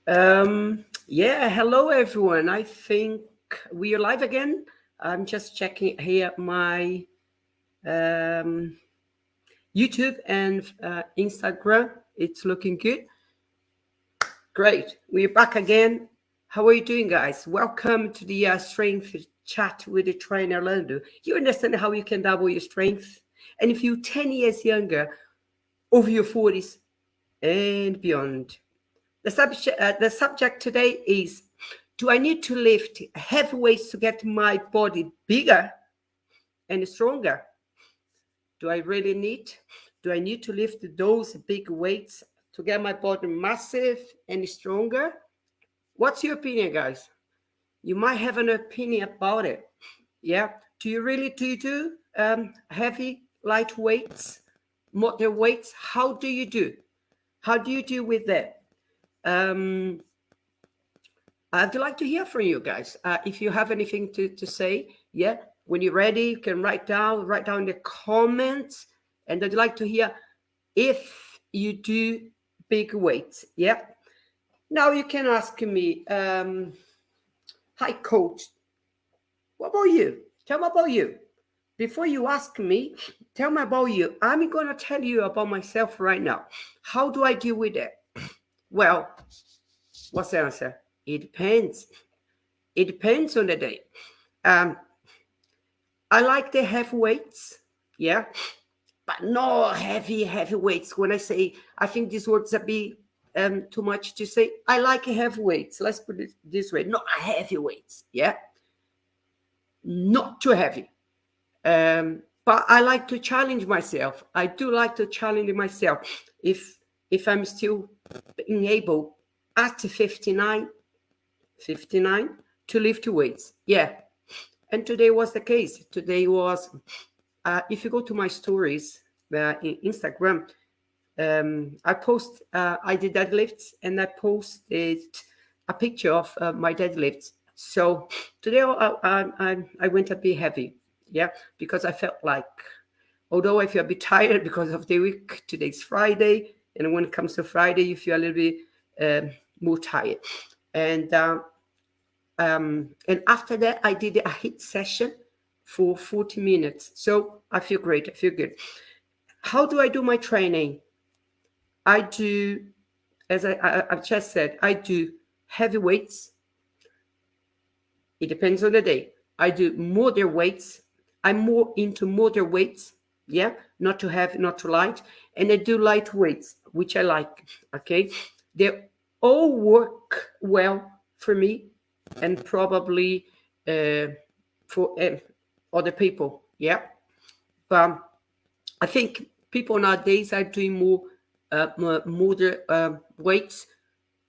Yeah, hello everyone. I think we are live again. I'm just checking here my um, YouTube and Instagram. It's looking good. Great. We're back again. How are you doing, guys? Welcome to the Strength Chat with the trainer Lando. You understand how you can double your strength? And if you're 10 years younger, over your 40s and beyond. The subject today is: do I need to lift heavy weights to get my body bigger and stronger? Do I really need? Do I need to lift those big weights to get my body massive and stronger? What's your opinion, guys? You might have an opinion about it. Yeah. Do you really do heavy, light weights, moderate weights? How do you do? How do you do with that? Um, I'd like to hear from you guys. If you have anything to say, yeah, when you're ready, you can write down in the comments. And I'd like to hear if you do big weights. Yeah. Now you can ask me, hi, coach, what about you? Tell me about you. Before you ask me, tell me about you. I'm going to tell you about myself right now. How do I deal with it? Well, what's the answer? It depends. It depends on the day. Um, I like the heavy weights, yeah, but no heavy weights. When I say, I think these words are be too much to say. I like heavy weights. Let's put it this way: not heavy weights, yeah, not too heavy. But I like to challenge myself. I do like to challenge myself. If I'm still being able at 59 to lift weights, yeah. And today was the case. Today was, if you go to my stories in Instagram, I did deadlifts and I posted a picture of my deadlifts. So today I went a bit heavy, yeah, because I felt like, although I feel a bit tired because of the week, today's Friday, and when it comes to Friday, you feel a little bit more tired. And after that, I did a HIIT session for 40 minutes. So I feel great. I feel good. How do I do my training? I do, as I've just said, I do heavy weights. It depends on the day. I do moderate weights. I'm more into moderate weights. Yeah, not too heavy, not too light. And I do light weights, which I like. Okay, they all work well for me and probably for other people. Yeah, but I think people nowadays are doing more moderate weights,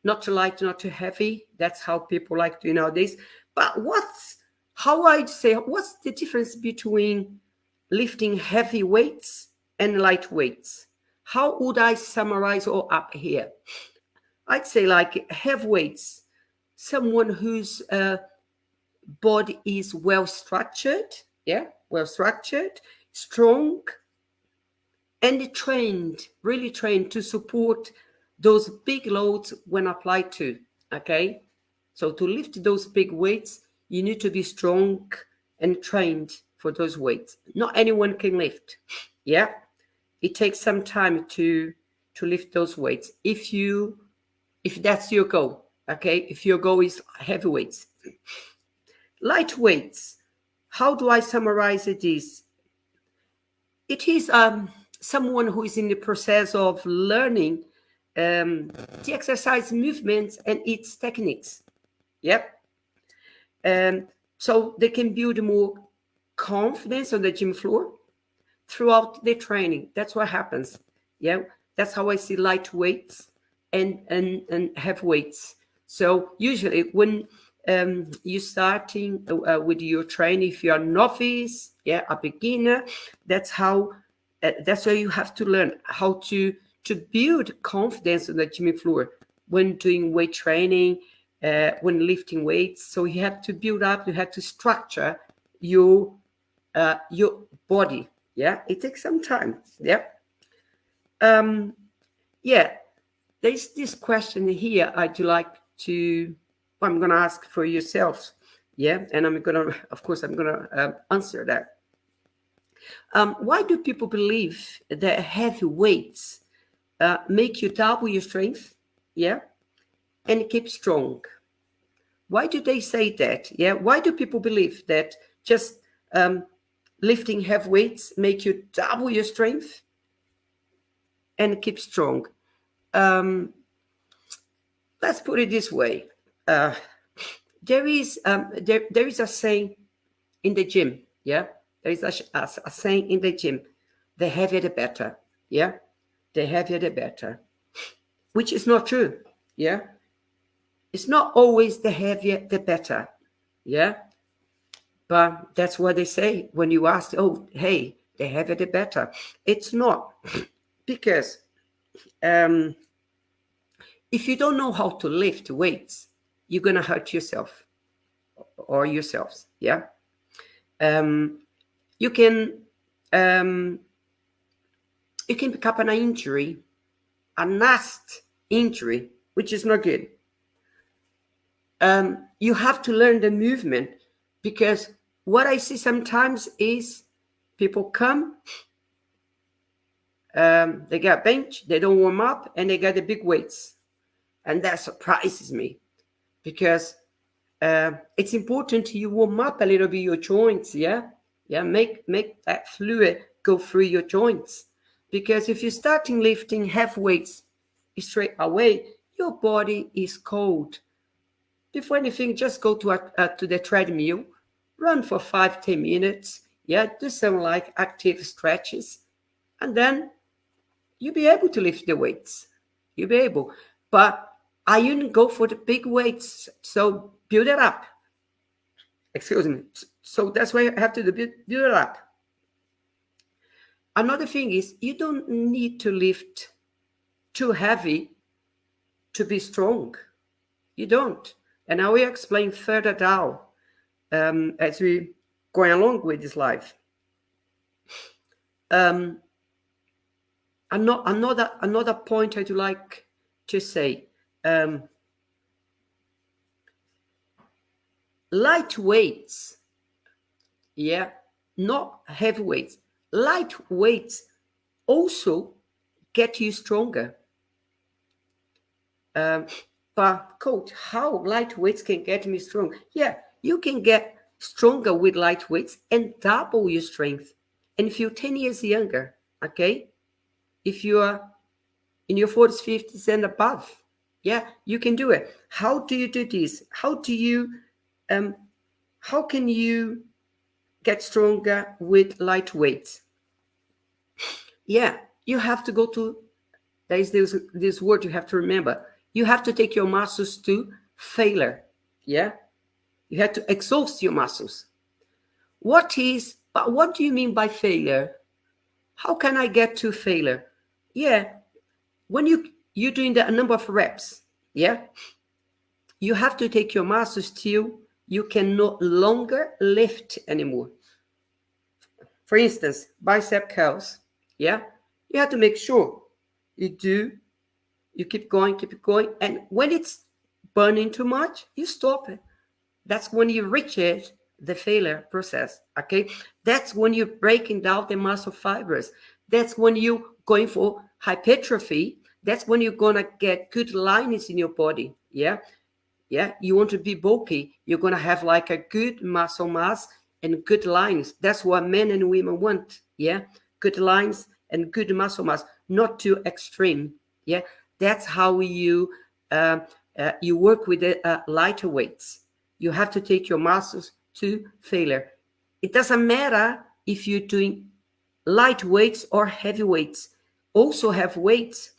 not too light, not too heavy. That's how people like to nowadays. But what's the difference between lifting heavy weights and light weights? How would I summarize all up here? I'd say like heavy weights, someone whose body is well structured, yeah, well structured, strong, and trained, really trained to support those big loads when applied to. Okay, so to lift those big weights, you need to be strong and trained for those weights. Not anyone can lift. Yeah, it takes some time to lift those weights. If that's your goal, okay, if your goal is heavy weights. Light weights, how do I summarize this? It is someone who is in the process of learning the exercise movements and its techniques. Yep. So they can build more confidence on the gym floor throughout the training. That's what happens. Yeah. That's how I see light weights and heavy weights. So usually when you're starting with your training, if you're a novice, yeah, a beginner, that's where you have to learn how to build confidence on the gym floor when doing weight training, when lifting weights. So you have to build up, you have to structure your body. Yeah, it takes some time. Yeah. Yeah, there's this question here I'd like to, well, I'm going to ask for yourselves. Yeah. And I'm going to, of course, I'm going to answer that. Why do people believe that heavy weights make you double your strength? Yeah. And keep strong? Why do they say that? Yeah. Why do people believe that just lifting heavy weights make you double your strength and keep strong? Let's put it this way. Uh, there is a saying in the gym. Yeah. There is a saying in the gym. The heavier the better. Yeah. The heavier the better. Which is not true. Yeah. It's not always the heavier the better. Yeah. But that's what they say when you ask, oh, hey, the heavier the better. It's not. Because if you don't know how to lift weights, you're going to hurt yourself or yourselves. Yeah. You can um, you can pick up an injury, a nasty injury, which is not good. You have to learn the movement, because what I see sometimes is people come, they get bench, they don't warm up, and they get the big weights. And that surprises me, because it's important you warm up a little bit your joints, yeah? Yeah, make that fluid go through your joints. Because if you're starting lifting heavy weights straight away, your body is cold. Before anything, just go to the treadmill, run for 5-10 minutes, yeah, do some like active stretches, and then you'll be able to lift the weights. You'll be able. But I wouldn't go for the big weights, so build it up. Excuse me. So that's why you have to build it up. Another thing is, you don't need to lift too heavy to be strong. You don't. And I will explain further down as we going along with this life. Another point I'd like to say. Light weights, yeah, not heavy weights. Light weights also get you stronger. But coach, how light weights can get me strong? Yeah, you can get stronger with light weights and double your strength and feel 10 years younger, okay? If you are in your 40s, 50s and above, yeah, you can do it. How do you do this? How can you get stronger with light weights? Yeah, you have to go to, there is this word you have to remember. You have to take your muscles to failure. Yeah, you have to exhaust your muscles. But what do you mean by failure? How can I get to failure? Yeah, when you're doing the number of reps, yeah, you have to take your muscles till you can no longer lift anymore. For instance, bicep curls, yeah, you have to make sure you keep going, and when it's burning too much, you stop it. That's when you reach it, the failure process, okay? That's when you're breaking down the muscle fibers. That's when you're going for hypertrophy. That's when you're gonna get good lines in your body, yeah? Yeah, you want to be bulky, you're gonna have like a good muscle mass and good lines. That's what men and women want, yeah? Good lines and good muscle mass, not too extreme, yeah? That's how you work with the lighter weights. You have to take your muscles to failure. It doesn't matter if you're doing light weights or heavy weights. Also have weights,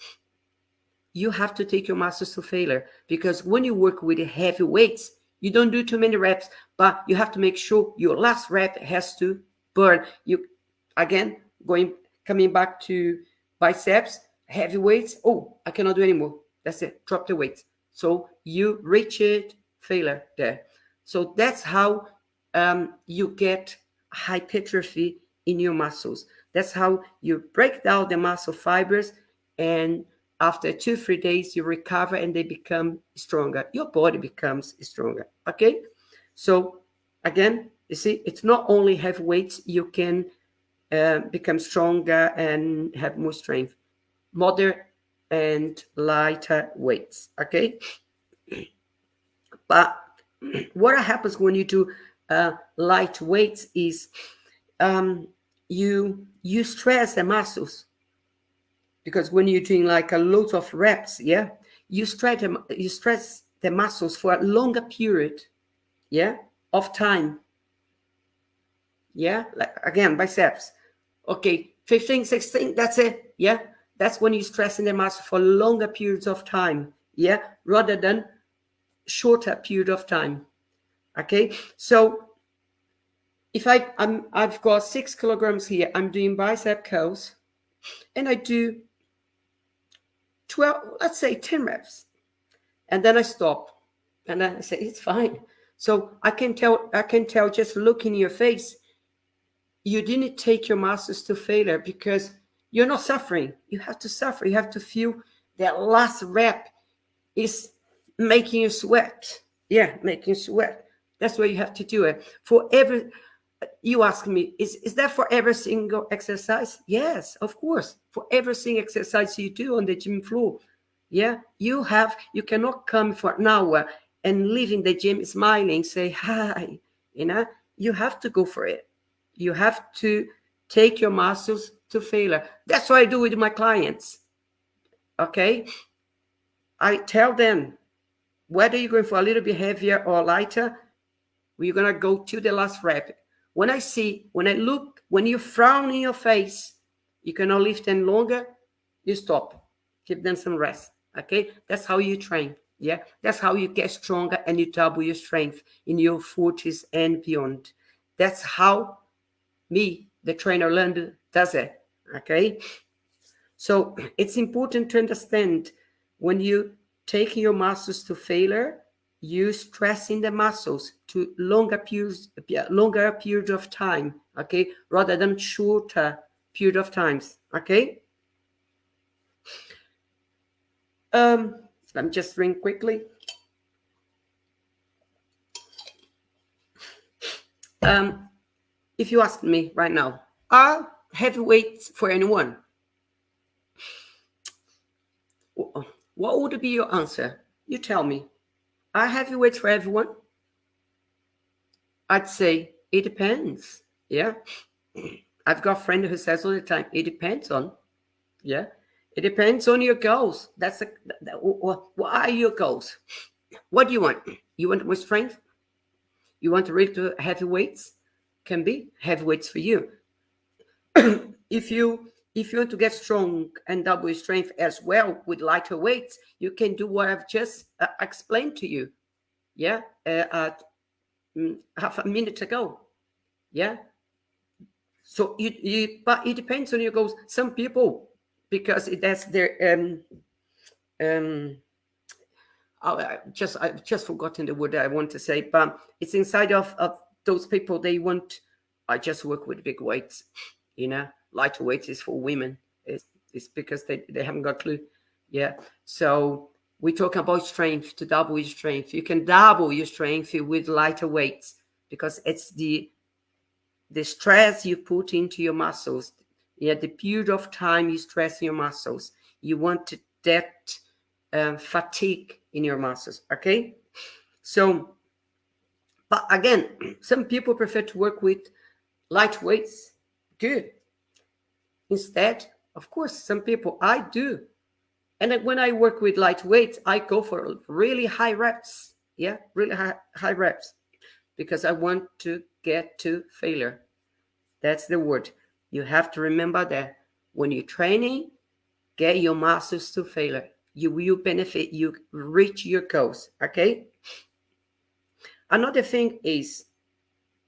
you have to take your muscles to failure, because when you work with heavy weights, you don't do too many reps, but you have to make sure your last rep has to burn. You again coming back to biceps, heavy weights. Oh, I cannot do anymore. That's it. Drop the weight. So you reach it, failure there. So that's how you get hypertrophy in your muscles. That's how you break down the muscle fibers and After 2 3 days, you recover and they become stronger. Your body becomes stronger. Okay, so again, you see, it's not only heavy weights you can become stronger and have more strength. Moderate and lighter weights. Okay, but what happens when you do light weights is you stress the muscles, because when you're doing like a lot of reps, yeah, you stress the muscles for a longer period, yeah, of time, yeah, like again biceps, okay, 15 16, that's it, yeah, that's when you're stressing the muscle for longer periods of time, yeah, rather than shorter period of time. Okay, so if I've got 6 kilograms here, I'm doing bicep curls, and I do 12, let's say 10 reps, and then I stop, and then I say it's fine. So I can tell just looking in your face, you didn't take your muscles to failure, because you're not suffering. You have to suffer. You have to feel that last rep is making you sweat. Yeah, making you sweat. That's why you have to do it. For every, you ask me, is that for every single exercise? Yes, of course. For every single exercise you do on the gym floor. Yeah, you cannot come for an hour and leave in the gym smiling, say hi. You know, you have to go for it. You have to take your muscles to failure. That's what I do with my clients. Okay, I tell them, whether you're going for a little bit heavier or lighter, we're gonna go to the last rep. When I look, when you frown in your face, you cannot lift any longer, you stop. Give them some rest. Okay? That's how you train. Yeah? That's how you get stronger and you double your strength in your 40s and beyond. That's how me, the trainer, learned does it. Okay? So it's important to understand, when you take your muscles to failure, you stressing the muscles to longer period of time, okay, rather than shorter period of times, okay. Um, let me just drink quickly. Um, if you ask me right now, are heavy weights for anyone? What would be your answer? You tell me. Are heavy weights for everyone? I'd say it depends. Yeah. I've got a friend who says all the time, it depends on. Yeah. It depends on your goals. What are your goals? What do you want? You want more strength? You want to reach to heavy weights? Can be heavy weights for you. if you if you want to get strong and double your strength as well with lighter weights, you can do what I've just explained to you. Yeah. Half a minute ago. Yeah. So but it depends on your goals. Some people, because that's their um I just forgotten the word I want to say, but it's inside of those people. They want, I just work with big weights, lighter weights is for women. It's because they haven't got a clue. Yeah. So we talk about strength. To double your strength, you can double your strength with lighter weights, because it's the stress you put into your muscles. Yeah, the period of time you stress your muscles, you want that fatigue in your muscles. Okay, so, but again, some people prefer to work with light weights. Good. Instead, of course, some people, I do, and when I work with light weights, I go for really high reps. Yeah, really high reps, because I want to get to failure. That's the word. You have to remember that when you're training, get your muscles to failure. You will benefit, you reach your goals. Okay. Another thing is,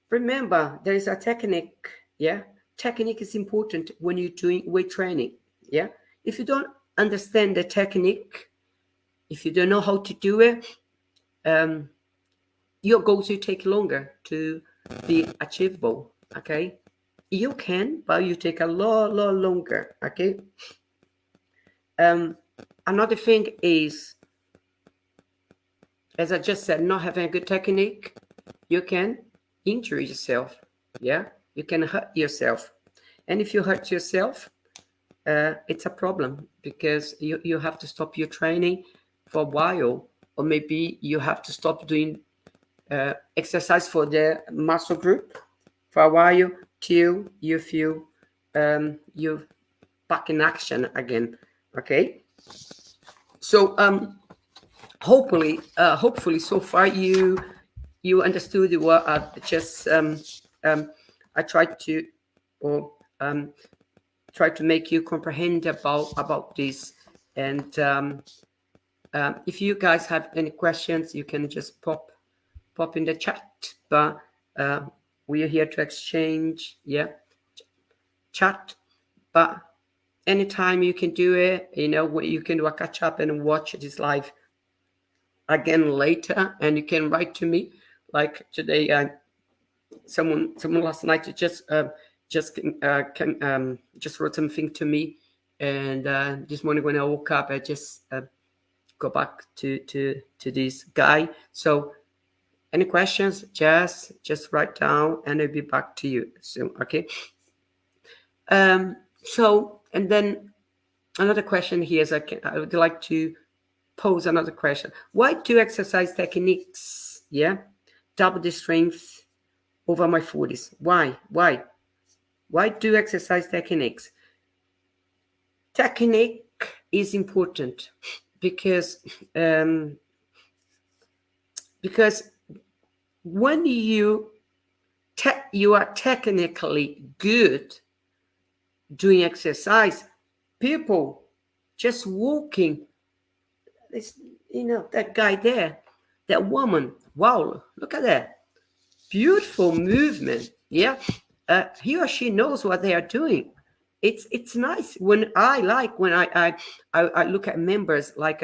remember, there is a technique. Yeah. Technique is important when you're doing weight training. Yeah. If you don't understand the technique, if you don't know how to do it, your goals will take longer to be achievable. Okay. You can, but you take a lot longer. Okay. Another thing is, as I just said, not having a good technique, you can injure yourself. Yeah, you can hurt yourself. And if you hurt yourself, it's a problem because you have to stop your training for a while, or maybe you have to stop doing exercise for the muscle group for a while till you feel you back in action again. Okay, so hopefully so far you understood what I just I tried to, or try to make you comprehend about this. And if you guys have any questions, you can just pop in the chat. But we are here to exchange, chat. But anytime you can do it, you can do a catch up and watch this live again later, and you can write to me. Like today, someone last night just wrote something to me, and this morning when I woke up, I just go back to this guy. So any questions, just write down, and I'll be back to you soon. Okay. So, and then another question here is, I would like to pose another question. Why do exercise techniques, double the strength over my 40s? Why do exercise techniques? Technique is important because when you are technically good doing exercise, people just walking, that guy there, that woman, wow, look at that beautiful movement. He or she knows what they are doing. It's nice when I look at members like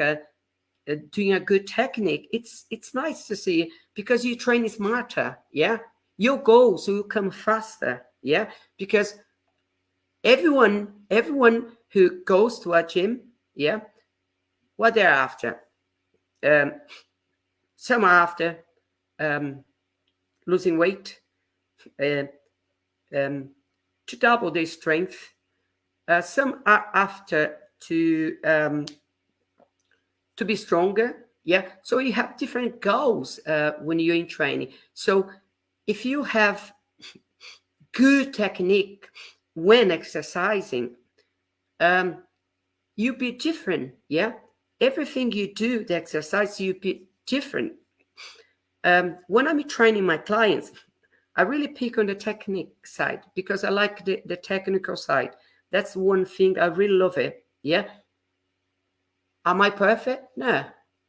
doing a good technique. It's nice to see, because you train smarter. Your goals will come faster. Because everyone who goes to a gym, what they're after, some are after losing weight, to double their strength. Some are after to be stronger. So you have different goals when you're in training. So if you have good technique when exercising, you be different. Everything you do, the exercise, you be different. When I'm training my clients, I really pick on the technique side because I like the technical side. That's one thing I really love it. Am I perfect? No,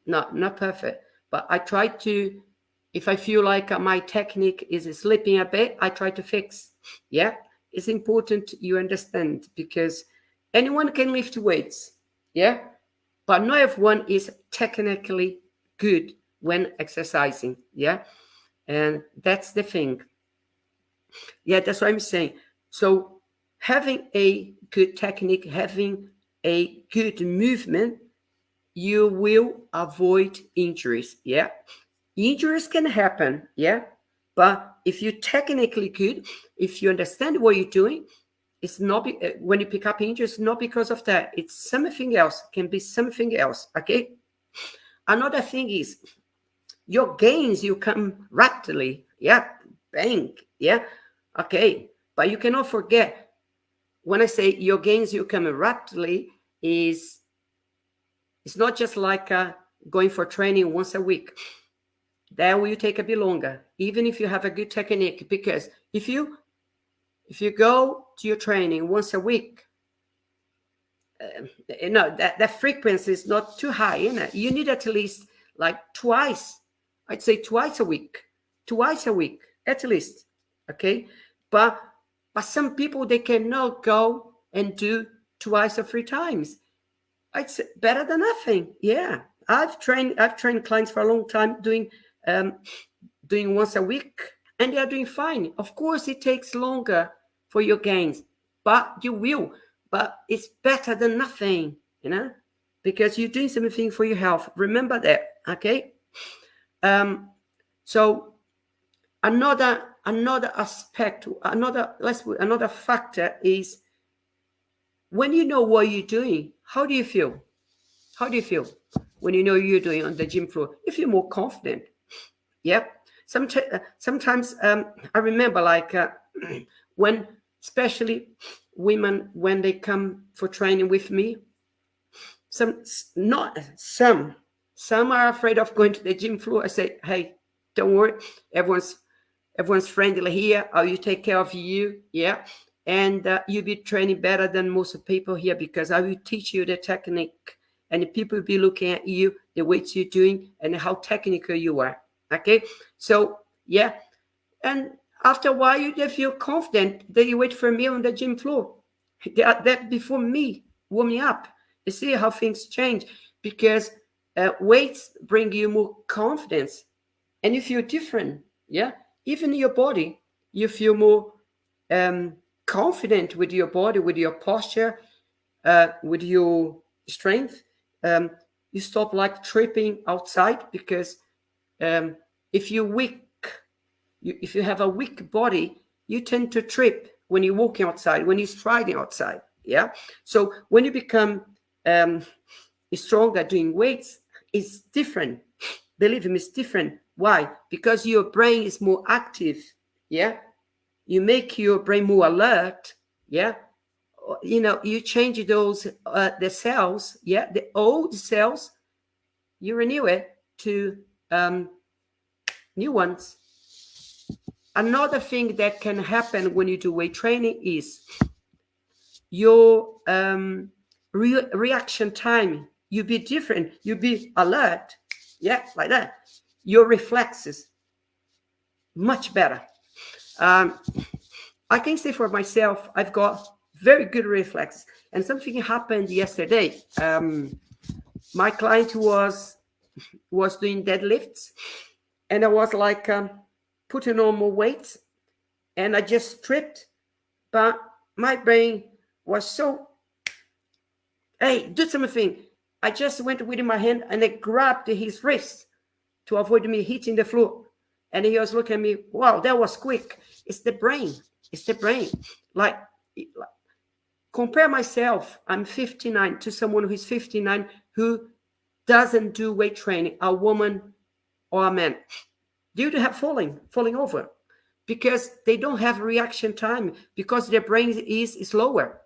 not perfect. But I try to, if I feel like my technique is slipping a bit, I try to fix. It's important you understand, because anyone can lift weights. But not everyone is technically good when exercising. And that's the thing. That's what I'm saying. So having a good technique, having a good movement, you will avoid injuries. Injuries can happen. But if you're technically good, if you understand what you're doing, it's not when you pick up injuries, not because of that. It's something else. It can be something else. Okay. Another thing is your gains. You come rapidly. Bang. Okay. But you cannot forget, when I say your gains, you come rapidly, it's not just like going for training once a week. That will take a bit longer, even if you have a good technique. Because if you go to your training once a week, that frequency is not too high. You need at least like twice. I'd say twice a week at least. Okay, but some people, they cannot go and do twice or 3 times. It's better than nothing. I've trained clients for a long time doing once a week, and they are doing fine. Of course, it takes longer for your gains, but you will. But it's better than nothing. because you're doing something for your health. Remember that, okay? Um, so another aspect, another factor is when you know what you're doing. How do you feel? How do you feel when you know you're doing on the gym floor? You feel more confident. Yeah. Sometimes I remember like when, especially women, when they come for training with me, not some are afraid of going to the gym floor. I say, hey, don't worry, everyone's everyone's friendly here. How you take care of you, yeah, and you'll be training better than most people here because I will teach you the technique, and the people will be looking at you, the weights you're doing, and how technical you are. Okay, so yeah, and after a while, you just feel confident that you wait for me on the gym floor. That before me warming up. You see how things change because weights bring you more confidence and you feel different. Yeah, even in your body, you feel more um, confident with your body, with your posture, with your strength. Um, you stop like tripping outside because um, if you're weak if you have a weak body, you tend to trip when you're walking outside, when you're striding outside. Yeah. So when you become um, stronger doing weights, it's different. Believe me, it's different. Why? Because your brain is more active. Yeah. You make your brain more alert. Yeah. You change those the cells. Yeah. The old cells, you renew it to um, new ones. Another thing that can happen when you do weight training is your reaction time. You be different. You be alert. Yeah, like that. Your reflexes much better. Um, I can say for myself, I've got very good reflexes. And something happened yesterday. My client was doing deadlifts, and I was like putting on more weights, and I just stripped. But my brain was so, hey, do something. I just went with my hand and I grabbed his wrist to avoid me hitting the floor. And he was looking at me, wow, that was quick. It's the brain. It's the brain. Like, compare myself, I'm 59, to someone who's 59 who doesn't do weight training, a woman or a man. Due to have falling over because they don't have reaction time because their brain is slower.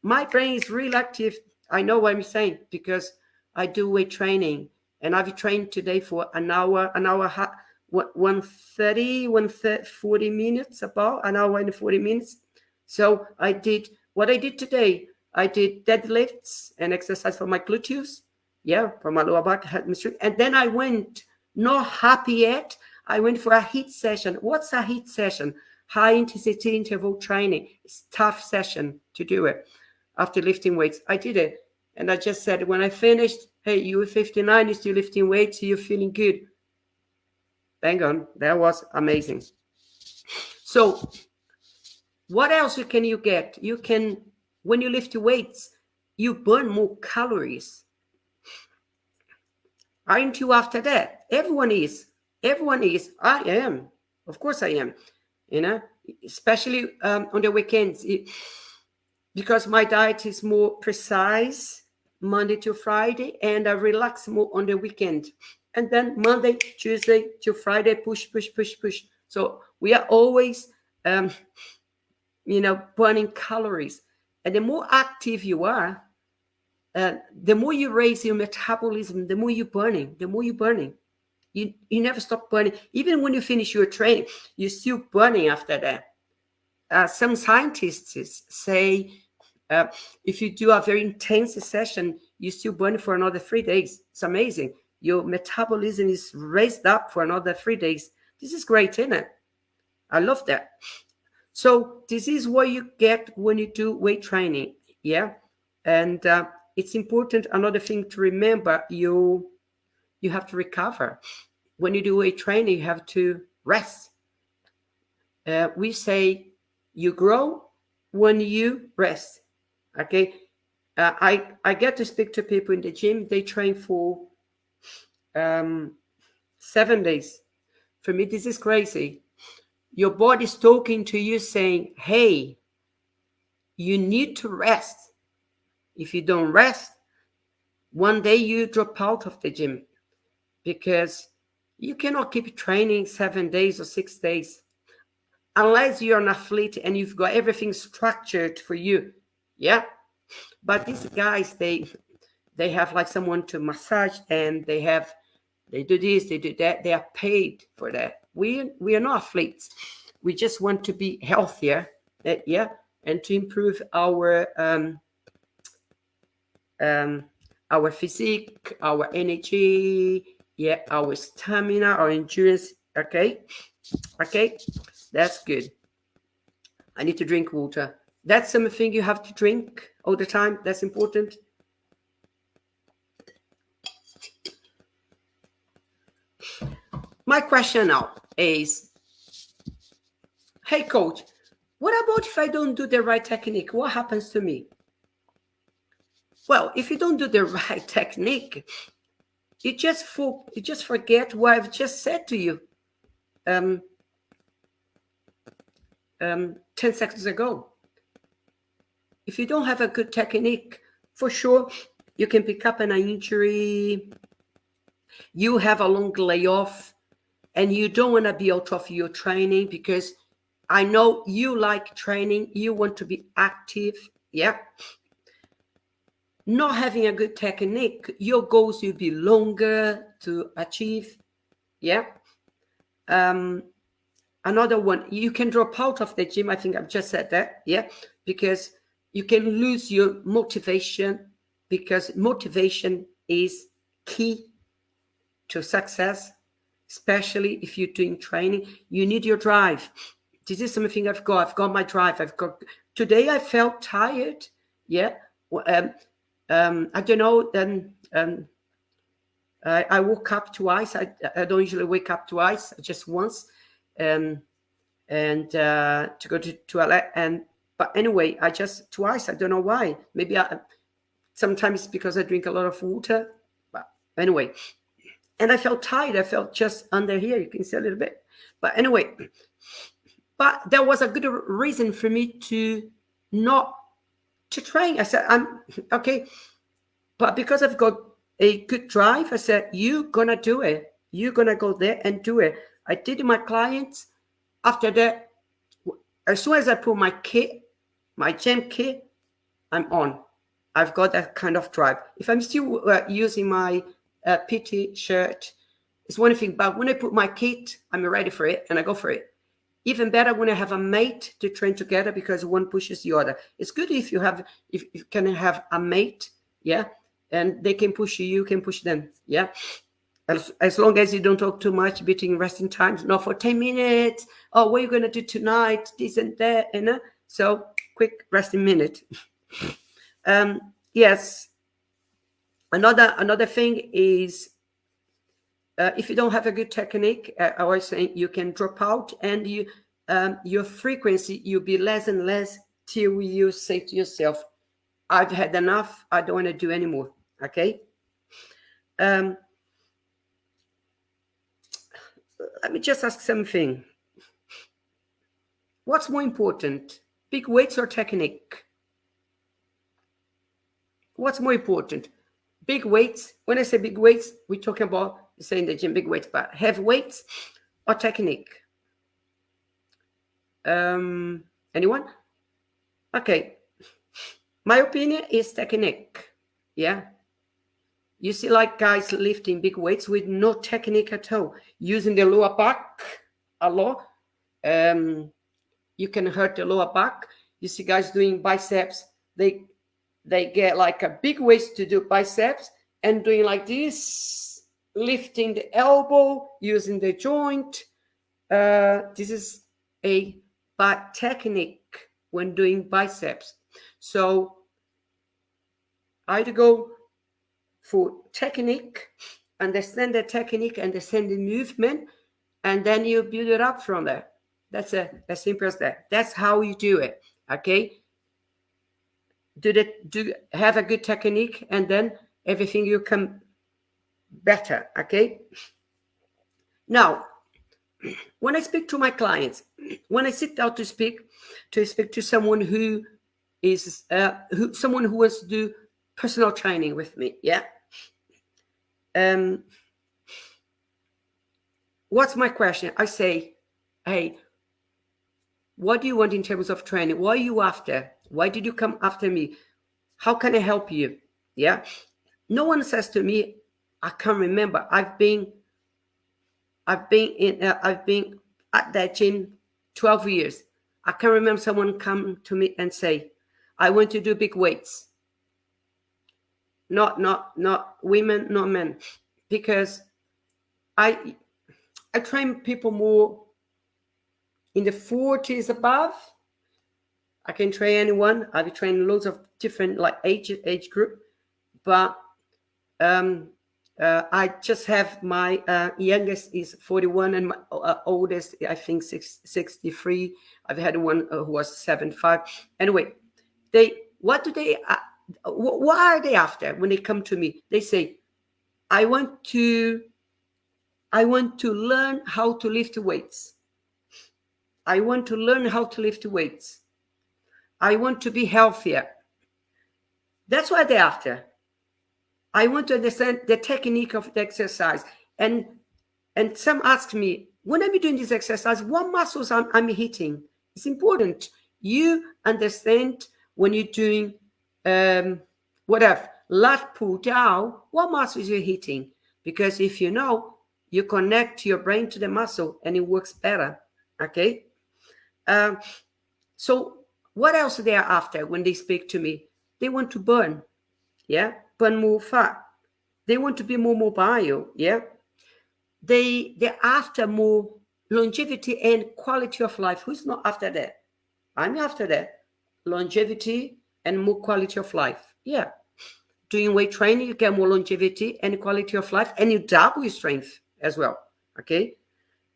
My brain is really active. I know what I'm saying because I do weight training and I've trained today for an hour, 130, 40 minutes, about an hour and 40 minutes. So I did what I did today. I did deadlifts and exercise for my gluteus, yeah, for my lower back, and then I went, not happy yet. I went for a HIIT session. What's a HIIT session? High intensity interval training. It's a tough session to do it after lifting weights. I did it. And I just said, when I finished, hey, you were 59, you're still lifting weights, you're feeling good. Bang on. That was amazing. So what else can you get? You can, when you lift your weights, you burn more calories. Aren't you after that? Everyone is. Everyone is. I am. Of course I am. You know, especially on the weekends. Because my diet is more precise Monday to Friday, and I relax more on the weekend. And then Monday, Tuesday to Friday, push, push, push, push. So we are always, burning calories. And the more active you are, the more you raise your metabolism, the more you're burning, You never stop burning. Even when you finish your training, you're still burning after that. Some scientists say if you do a very intense session, you still burn for another 3 days. It's amazing. Your metabolism is raised up for another 3 days. This is great, isn't it? I love that. So this is what you get when you do weight training. Yeah. And it's important. Another thing to remember, you have to recover. When you do weight training, you have to rest. We say you grow when you rest. Okay. I get to speak to people in the gym. They train for 7 days. For me, this is crazy. Your body's talking to you saying, hey, you need to rest. If you don't rest, one day you drop out of the gym because you cannot keep training 7 days or 6 days unless you're an athlete and you've got everything structured for you. Yeah. But these guys, they have like someone to massage, and they do this, they do that. They are paid for that. We are not athletes. We just want to be healthier, yeah, and to improve our physique, our energy, yeah, our stamina, our endurance. Okay, okay, that's good. I need to drink water. That's something you have to drink all the time. That's important. My question now is, hey coach, what about if I don't do the right technique? What happens to me? Well, if you don't do the right technique, you just forget what I've just said to you 10 seconds ago. If you don't have a good technique, for sure, you can pick up an injury, you have a long layoff, and you don't want to be out of your training because I know you like training, you want to be active, yeah. Not having a good technique, your goals will be longer to achieve, yeah. Another one, you can drop out of the gym. I think I've just said that, yeah, because you can lose your motivation, because motivation is key to success, especially if you're doing training. You need your drive. This is something I've got. I've got my drive. Today I felt tired, yeah. I don't know, I woke up twice. I don't usually wake up twice, just once. And to go to toilet, but anyway, I just twice. I don't know why. Maybe sometimes because I drink a lot of water. But anyway, and I felt tired. I felt just under here. You can see a little bit. But anyway, but there was a good reason for me to not to train. I said, I'm okay, but because I've got a good drive, I said, you're gonna do it. You're gonna go there and do it. I did my clients. After that, as soon as I put my kit, my gym kit, I'm on. I've got that kind of drive. If I'm still using my PT shirt, it's one thing. But when I put my kit, I'm ready for it and I go for it. Even better when I have a mate to train together because one pushes the other. It's good if you can have a mate, yeah, and they can push you, you can push them, yeah. As long as you don't talk too much between resting times, not for 10 minutes. Oh, what are you going to do tonight? This and that, you know? So quick resting minute. Yes. Another thing is, if you don't have a good technique, I was saying you can drop out, and your frequency, you'll be less and less till you say to yourself, I've had enough. I don't want to do anymore. Okay. Let me just ask something. What's more important, big weights or technique? What's more important, big weights? When I say big weights, we're talking about, saying the gym, big weights, but heavy weights or technique? Anyone? Okay. My opinion is technique. Yeah. You see like guys lifting big weights with no technique at all, using the lower back a lot. You can hurt the lower back. You see guys doing biceps. They get like a big waist to do biceps and doing like this, lifting the elbow, using the joint. This is a bad technique when doing biceps. So I'd go for technique, understand the technique, understand the movement, and then you build it up from there. That's as simple as that. That's how you do it. Okay. do have a good technique, and then everything you come better. Okay. Now, when I speak to my clients, when I sit down to speak to someone who is someone who wants to do personal training with me, yeah. Um, what's my question? I say, hey, what do you want in terms of training? What are you after? Why did you come after me? How can I help you? Yeah. No one says to me, I can't remember. I've been at that gym 12 years. I can remember someone come to me and say, I want to do big weights. Not women, not men. Because I I train people more in the 40s above. I can train anyone. I've trained loads of different like age group, but um, I just have my youngest is 41 and my oldest I think 63. I've had one who was 75. Anyway, they what do they what are they after when they come to me? They say, I want to learn how to lift weights. I want to learn how to lift weights. I want to be healthier. That's what they're after. I want to understand the technique of the exercise. And some ask me, when I'm doing this exercise, what muscles I'm hitting? It's important. You understand when you're doing whatever, lat pull down, what muscles you're hitting. Because if you know, you connect your brain to the muscle and it works better. Okay? Um, so what else they are after when they speak to me? They want to burn, yeah, burn more fat. They want to be more mobile, yeah. They're after more longevity and quality of life. Who's not after that? I'm after that. Longevity and more quality of life. Yeah. Doing weight training, you get more longevity and quality of life, and you double your strength as well. Okay.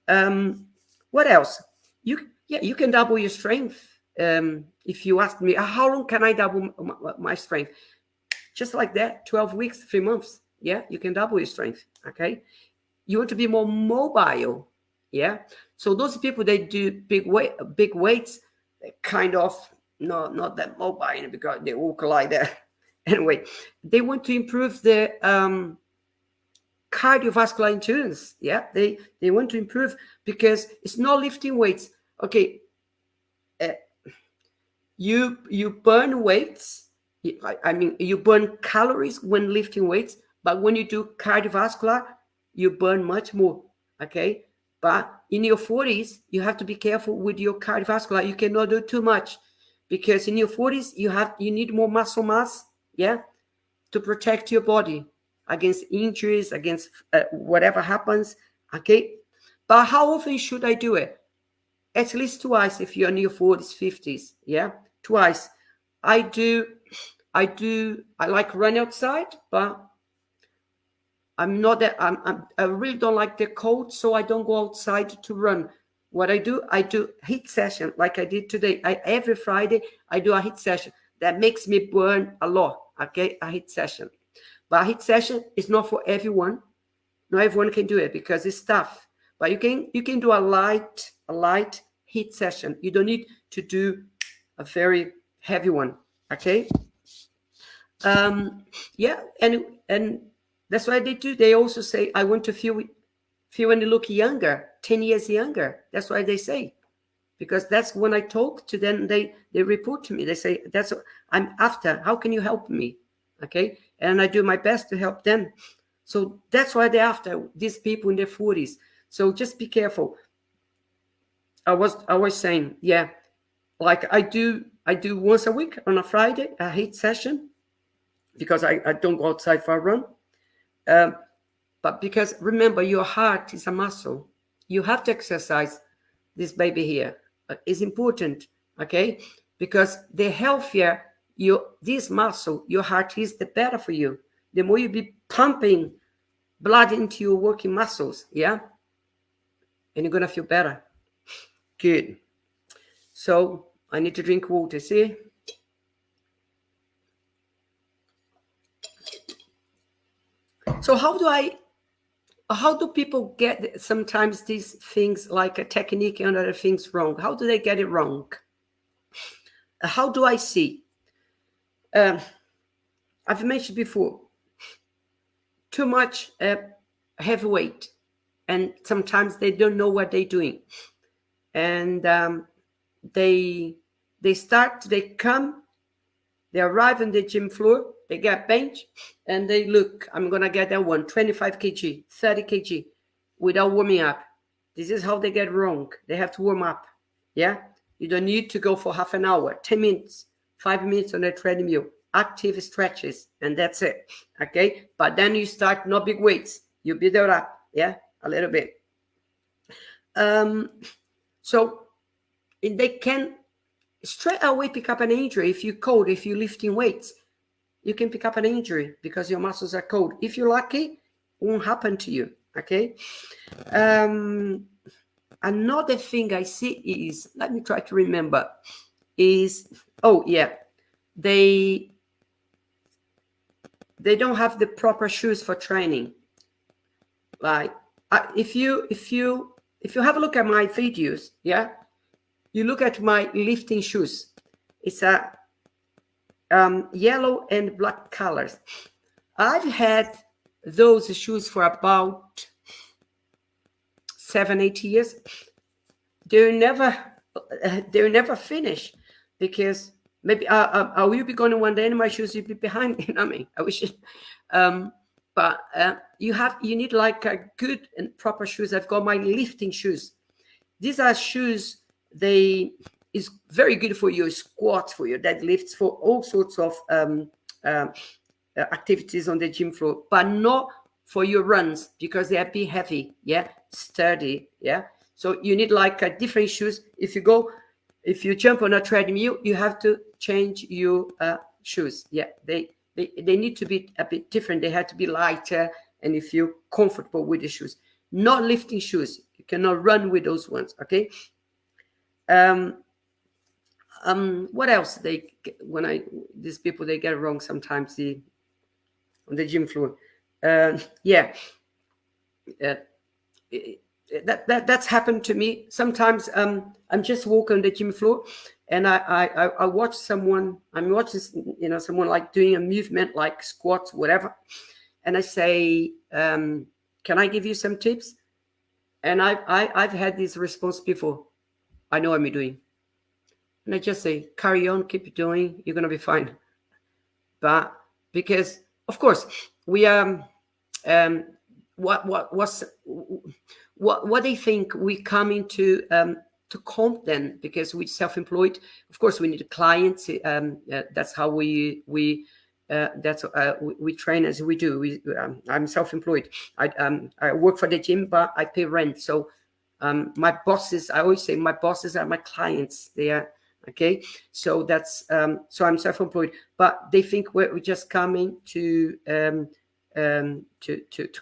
What else? You can double your strength. If you ask me, how long can I double my strength? Just like that, 12 weeks, 3 months. Yeah, you can double your strength. Okay. You want to be more mobile. Yeah. So those people they do big weights, they kind of not that mobile because they walk like that. Anyway, they want to improve the cardiovascular endurance. Yeah, they want to improve because it's not lifting weights. Okay, uh, you burn weights. I mean, you burn calories when lifting weights, but when you do cardiovascular, you burn much more. Okay, but in your 40s, you have to be careful with your cardiovascular. You cannot do too much because in your 40s, you need more muscle mass. Yeah, to protect your body against injuries, against whatever happens. Okay, but how often should I do it? At least twice if you're in your 40s, 50s. Yeah, twice. I do. I like run outside, but I'm not that. I really don't like the cold, so I don't go outside to run. What I do heat session like I did today. Every Friday I do a heat session that makes me burn a lot. Okay, a heat session. But a heat session is not for everyone. Not everyone can do it because it's tough. But you can do a light heat session. You don't need to do a very heavy one. Okay. Yeah, and that's why they do. They also say, I want to feel and look younger, 10 years younger. That's why they say, because that's when I talk to them, they report to me. They say, that's what I'm after. How can you help me? Okay. And I do my best to help them. So that's why they're after these people in their 40s. So just be careful. I was saying, yeah, like I do once a week on a Friday, a heat session, because I don't go outside for a run. Um, but because remember, your heart is a muscle. You have to exercise this baby here. It's important, okay? Because the healthier this muscle, your heart is, the better for you. The more you be pumping blood into your working muscles, yeah? And you're gonna feel better. Good. So I need to drink water, see? So how do people get sometimes these things like a technique and other things wrong? How do they get it wrong? How do I see? Um, I've mentioned before, too much heavy weight, and sometimes they don't know what they're doing, and they they come, they arrive on the gym floor, they get bench, and they look, I'm gonna get that one 25 kg, 30 kg, without warming up. This is how they get wrong. They have to warm up. Yeah, you don't need to go for half an hour, 10 minutes, 5 minutes on a treadmill, active stretches, and that's it. Okay, but then you start not big weights, you build it up, yeah, a little bit. So they can straight away pick up an injury. If you're cold, if you're lifting weights, you can pick up an injury because your muscles are cold. If you're lucky, it won't happen to you. Okay. Another thing I see is, let me try to remember, is, oh yeah, they don't have the proper shoes for training. Like if you have a look at my videos, yeah, you look at my lifting shoes. It's a yellow and black colors. I've had those shoes for about 7-8 years. They're never finished, because maybe I will be going one day and my shoes will be behind. You know what I mean? I wish. But you need like a good and proper shoes. I've got my lifting shoes. These are shoes. They is very good for your squats, for your deadlifts, for all sorts of activities on the gym floor, but not for your runs, because they are bit heavy, yeah, sturdy, yeah. So you need like a different shoes. If you jump on a treadmill, you have to change your shoes. Yeah, they need to be a bit different. They have to be lighter, and you feel comfortable with the shoes. Not lifting shoes. You cannot run with those ones. Okay. What else these people, they get wrong sometimes on the gym floor. That's happened to me sometimes. I'm just walking on the gym floor, and I watch someone. I'm watching, someone like doing a movement like squats, whatever, and I say, "Can I give you some tips?" And I've had this response before. I know what I'm doing, and I just say, "Carry on, keep doing. You're gonna be fine." But because, of course, we what they think we come into to comp then, because we're self-employed. Of course, we need clients. That's how we train as we do. I'm self-employed. I work for the gym, but I pay rent. So my bosses, I always say, my bosses are my clients. They are. Okay, so that's so I'm self-employed, but they think we're just coming to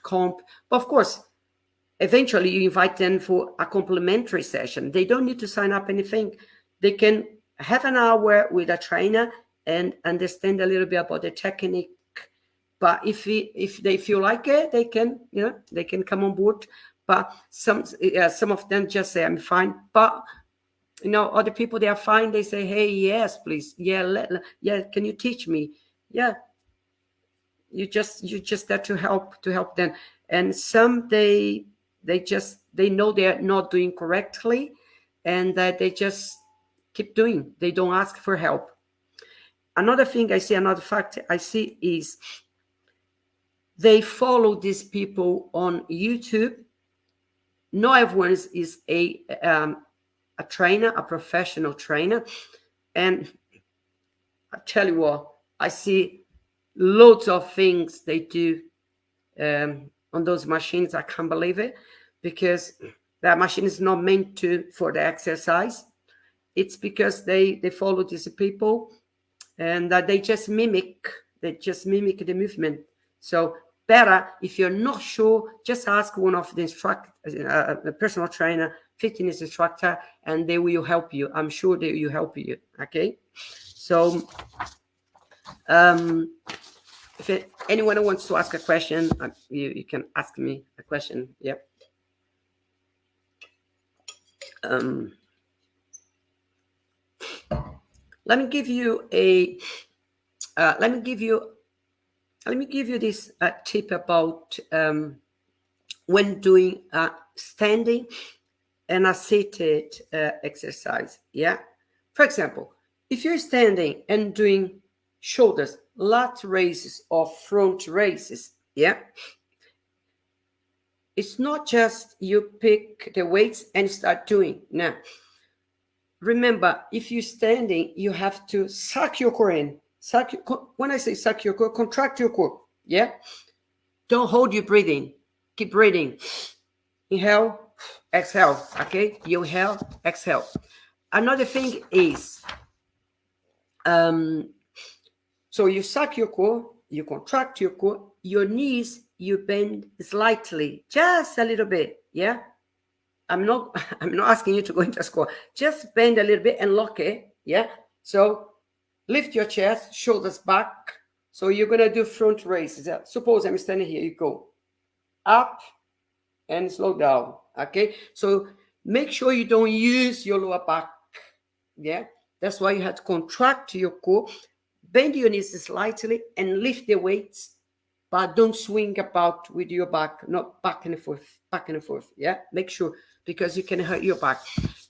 comp. But of course, eventually you invite them for a complimentary session. They don't need to sign up anything. They can have an hour with a trainer and understand a little bit about the technique. But if they feel like it, they can come on board. But some of them just say, I'm fine. But other people, they are fine. They say, hey, yes, please. Yeah, can you teach me? Yeah. You just there to help them. And some they know they're not doing correctly, and that they just keep doing. They don't ask for help. Another fact I see is they follow these people on YouTube. Not everyone is a trainer, a professional trainer. And I tell you what, I see loads of things they do on those machines. I can't believe it, because that machine is not meant for the exercise. It's because they follow these people, and that they just mimic the movement. So better, if you're not sure, just ask one of the a personal trainer, fitness instructor, and they will help you. I'm sure they will help you. Okay, so If anyone wants to ask a question, you can ask me a question. Yep. Um, let me give you a. Let me give you. Let me give you this tip about when doing standing and a seated exercise. Yeah. For example, if you're standing and doing shoulders, lat raises or front raises, yeah, it's not just you pick the weights and start doing. Now, remember, if you're standing, you have to suck your core in. When I say suck your core, contract your core. Yeah. Don't hold your breathing. Keep breathing. Inhale, exhale. Okay. You inhale, exhale. Another thing is, so you suck your core, you contract your core, your knees, you bend slightly, just a little bit. Yeah. I'm not I'm not asking you to go into a squat. Just bend a little bit and lock it. Yeah. So lift your chest, shoulders back. So you're gonna do front raises. Suppose I'm standing here. You go up and slow down. Okay. So make sure you don't use your lower back. Yeah. That's why you have to contract your core, bend your knees slightly, and lift the weights, but don't swing about with your back, not back and forth, back and forth. Yeah, make sure, because you can hurt your back.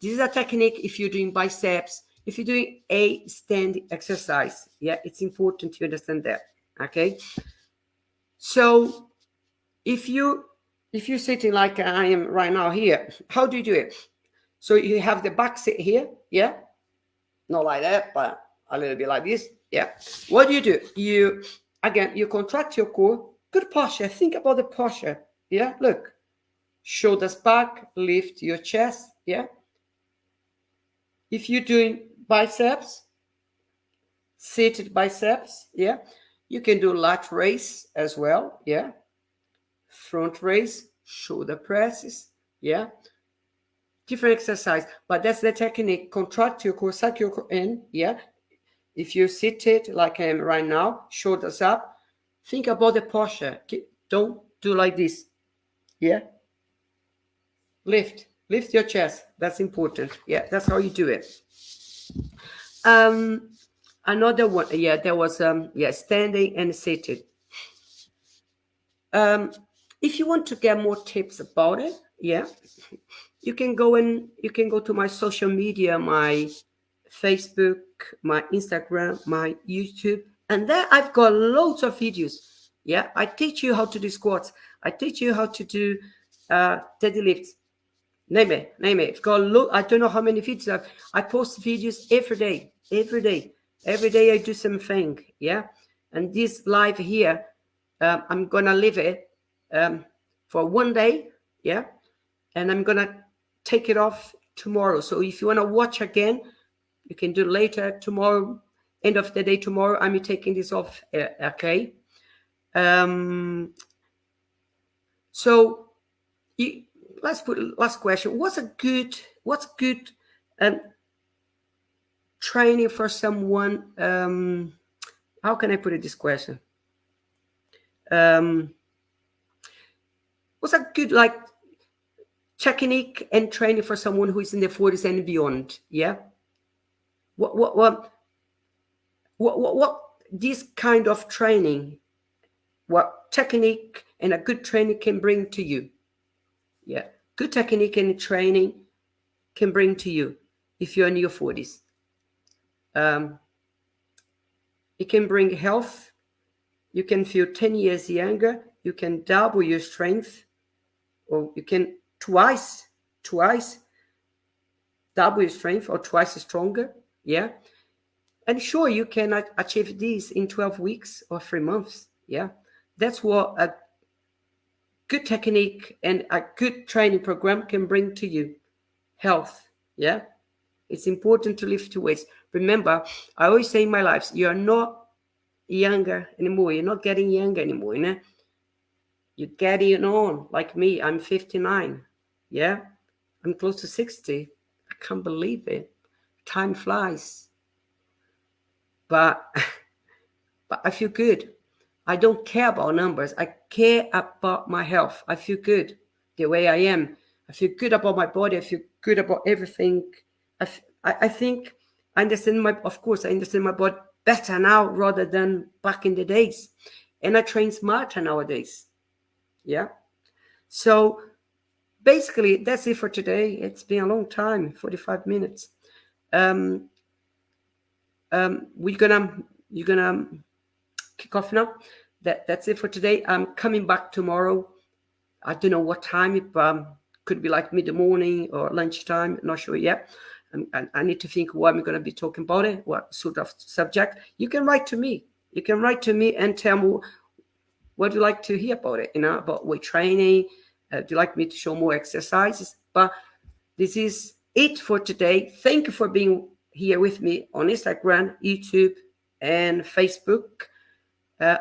This is a technique if you're doing biceps, if you're doing a stand exercise. Yeah, it's important to understand that. Okay, so if you're sitting like I am right now here, how do you do it? So you have the back sit here. Yeah, not like that, but a little bit like this. Yeah. What do? You contract your core. Good posture. Think about the posture. Yeah. Look, shoulders back, lift your chest. Yeah. If you're doing biceps, seated biceps. Yeah. You can do lat raise as well. Yeah. Front raise, shoulder presses. Yeah. Different exercise, but that's the technique. Contract your core, suck your core in. Yeah. If you're seated like I am right now, shoulders up, think about the posture. Don't do like this. Yeah. Lift your chest. That's important. Yeah, that's how you do it. Another one. Yeah, there was standing and seated. If you want to get more tips about it, yeah, you can go to my social media, my Facebook, my Instagram, my YouTube, and there I've got loads of videos. Yeah, I teach you how to do squats. I teach you how to do deadlifts. Name it, name it. I've got I don't know how many videos. I post videos every day, every day, every day. I do something. Yeah, and this live here, I'm gonna leave it for one day. Yeah, and I'm gonna take it off tomorrow. So if you wanna watch again, you can do later tomorrow, end of the day tomorrow. I'm taking this off. Okay. So let's put last question. What's good um, training for someone? How can I put it this question? What's a good like technique and training for someone who is in their 40s and beyond? Yeah. What this kind of training, what technique and a good training can bring to you? Yeah, good technique and training can bring to you if you're in your 40s. It can bring health. You can feel 10 years younger. You can double your strength, or you can twice double your strength or twice stronger. Yeah. And sure, you can achieve this in 12 weeks or 3 months. Yeah. That's what a good technique and a good training program can bring to you. Health. Yeah. It's important to lift weights. Remember, I always say in my life, you're not younger anymore. You're not getting younger anymore. You know? You're getting on. Like me, I'm 59. Yeah. I'm close to 60. I can't believe it. Time flies. But but I feel good. I don't care about numbers. I care about my health. I feel good the way I am. I feel good about my body. I feel good about everything. I think I understand of course, I understand my body better now rather than back in the days. And I train smarter nowadays. Yeah. So basically, that's it for today. It's been a long time, 45 minutes. Um, we're gonna you're gonna kick off now. That's it for today. I'm coming back tomorrow. I don't know what time. It could be like mid morning or lunchtime. Not sure yet. I need to think what I'm going to be talking about it. What sort of subject? You can write to me. You can write to me and tell me what you like to hear about it. About weight training. Do you like me to show more exercises? But this is it for today. Thank you for being here with me on Instagram, YouTube, and Facebook.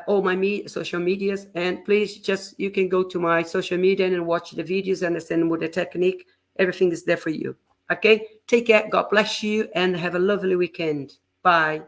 All my social medias, and please you can go to my social media and watch the videos, understand more the technique. Everything is there for you. Okay, take care, God bless you, and have a lovely weekend. Bye.